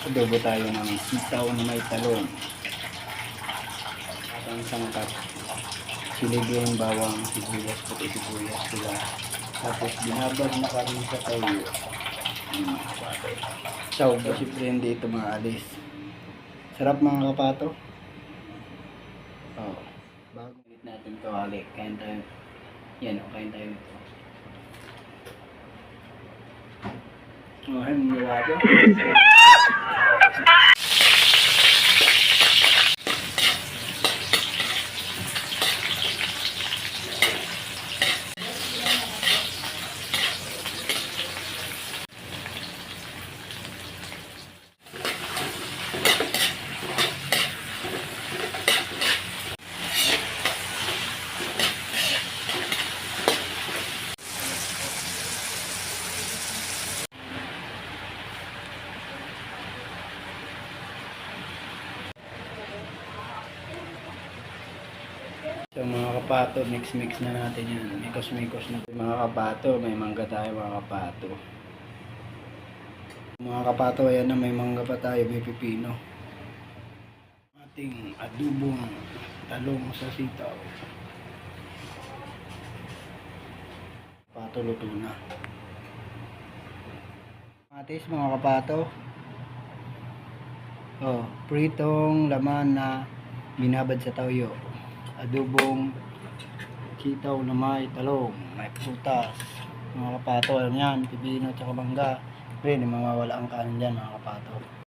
Adobo tayo ng sitaw na may talong. At ang sangkap, siligin, bawang, sibuyas, puti sibuyas sila. Tapos binabad na kami sa tayo. Sawag ba si Prende ito maalis. Sarap mga kapato. Oh. Bago ulit natin kawali. Kain tayo. Yan o, kain tayo ito. Oh, ay mga kapato. So mga kapato, mix na natin yan. Mikos na. Mga kapato, may mangga tayo mga kapato. Mga kapato, ayan na may mangga pa tayo, may pipino. Ating adubong talong sa sitaw. Kapato, luto na. Matis mga kapato. Oh, pritong laman na binabad sa toyo. Adobong sitaw na may talong, may prutas. Mga kapato, alam yan, pipino at mangga. Pre, hindi mawawala ang kanin dyan mga kapato.